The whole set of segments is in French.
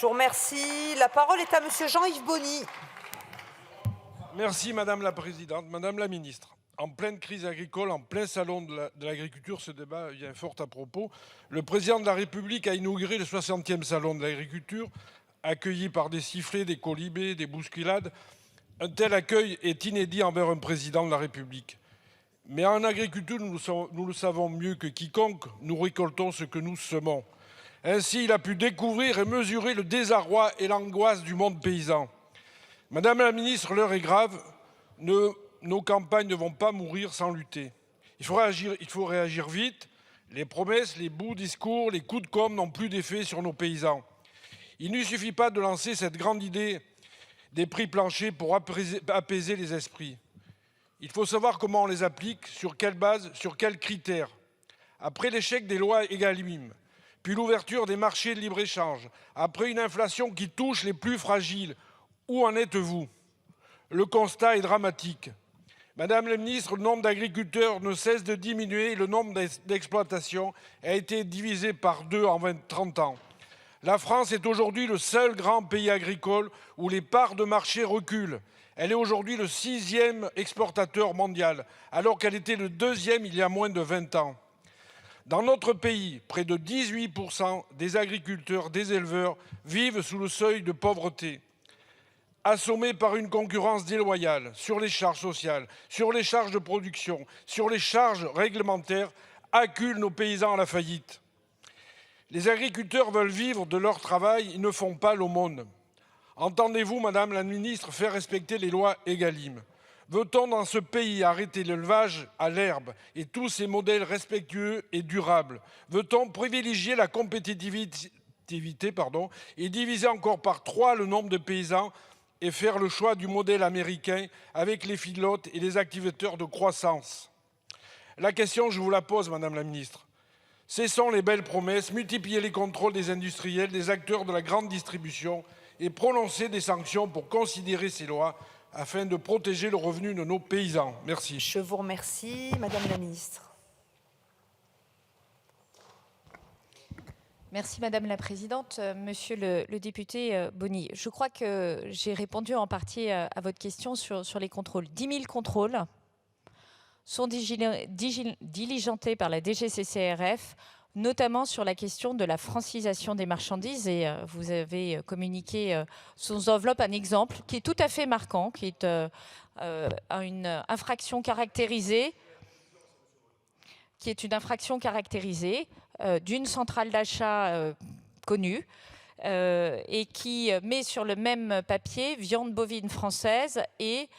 Je vous remercie. La parole est à Monsieur Jean-Yves Bony. Merci Madame la Présidente. Madame la Ministre, en pleine crise agricole, en plein salon de l'agriculture, ce débat vient fort à propos. Le président de la République a inauguré le 60e salon de l'agriculture, accueilli par des sifflets, des colibés, des bousculades. Un tel accueil est inédit envers un président de la République. Mais en agriculture, nous le savons mieux que quiconque, nous récoltons ce que nous semons. Ainsi, il a pu découvrir et mesurer le désarroi et l'angoisse du monde paysan. Madame la Ministre, l'heure est grave. Nos campagnes ne vont pas mourir sans lutter. Il faut réagir vite. Les promesses, les beaux discours, les coups de com' n'ont plus d'effet sur nos paysans. Il ne suffit pas de lancer cette grande idée des prix planchers pour apaiser les esprits. Il faut savoir comment on les applique, sur quelle base, sur quels critères. Après l'échec des lois Egalim, puis l'ouverture des marchés de libre-échange, après une inflation qui touche les plus fragiles, où en êtes-vous? Le constat est dramatique. Madame la Ministre, le nombre d'agriculteurs ne cesse de diminuer et le nombre d'exploitations a été divisé par 2 en 30 ans. La France est aujourd'hui le seul grand pays agricole où les parts de marché reculent. Elle est aujourd'hui le 6e exportateur mondial, alors qu'elle était le 2e il y a moins de 20 ans. Dans notre pays, près de 18% des agriculteurs, des éleveurs vivent sous le seuil de pauvreté. Assommés par une concurrence déloyale sur les charges sociales, sur les charges de production, sur les charges réglementaires, acculent nos paysans à la faillite. Les agriculteurs veulent vivre de leur travail, ils ne font pas l'aumône. Entendez-vous, Madame la Ministre, faire respecter les lois Egalim? Veut-on dans ce pays arrêter l'élevage à l'herbe et tous ces modèles respectueux et durables? Veut-on privilégier la compétitivité et diviser encore par 3 le nombre de paysans et faire le choix du modèle américain avec les feedlots et les activateurs de croissance? La question, je vous la pose, Madame la Ministre. Cessons les belles promesses, multipliez les contrôles des industriels, des acteurs de la grande distribution et prononcez des sanctions pour considérer ces lois afin de protéger le revenu de nos paysans. Merci. Je vous remercie. Madame la Ministre. Merci Madame la Présidente. Monsieur le député Bony, je crois que j'ai répondu en partie à votre question sur les contrôles. 10 000 contrôles sont diligentés par la DGCCRF, notamment sur la question de la francisation des marchandises. Et vous avez communiqué sous enveloppe un exemple qui est tout à fait marquant, qui est une infraction caractérisée, d'une centrale d'achat connue et qui met sur le même papier viande bovine française et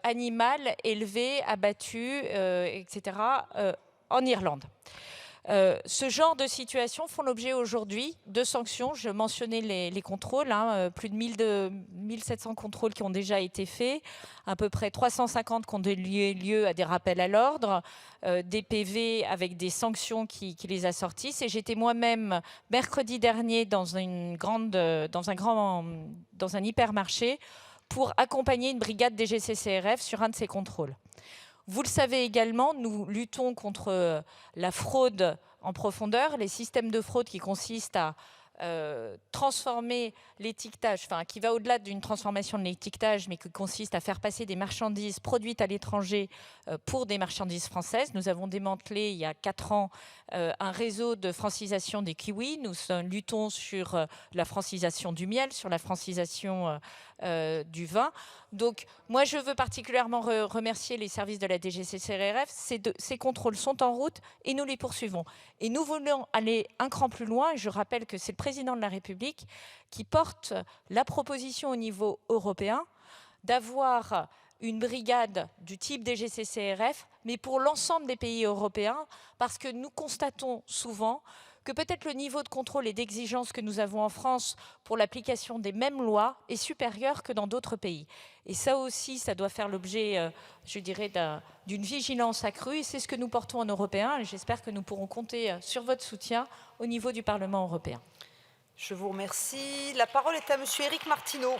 animal élevé, abattu, etc. En Irlande. Ce genre de situations font l'objet aujourd'hui de sanctions. Je mentionnais les contrôles, plus de 1700 contrôles qui ont déjà été faits, à peu près 350 qui ont donné lieu à des rappels à l'ordre, des PV avec des sanctions qui les assortissent. Et j'étais moi-même mercredi dernier dans un hypermarché pour accompagner une brigade DGCCRF sur un de ces contrôles. Vous le savez également, nous luttons contre la fraude en profondeur, les systèmes de fraude qui consistent à transformer l'étiquetage, qui va au-delà d'une transformation de l'étiquetage, mais qui consiste à faire passer des marchandises produites à l'étranger pour des marchandises françaises. Nous avons démantelé il y a 4 ans un réseau de francisation des kiwis. Nous luttons sur la francisation du miel, sur la francisation du vin. Donc, moi, je veux particulièrement remercier les services de la DGCCRF. Ces contrôles sont en route et nous les poursuivons. Et nous voulons aller un cran plus loin. Je rappelle que c'est le président de la République qui porte la proposition au niveau européen d'avoir une brigade du type DGCCRF, mais pour l'ensemble des pays européens, parce que nous constatons souvent que peut-être le niveau de contrôle et d'exigence que nous avons en France pour l'application des mêmes lois est supérieur que dans d'autres pays. Et ça aussi, ça doit faire l'objet, je dirais, d'une vigilance accrue. Et c'est ce que nous portons en européen. Et j'espère que nous pourrons compter sur votre soutien au niveau du Parlement européen. Je vous remercie. La parole est à Monsieur Éric Martineau.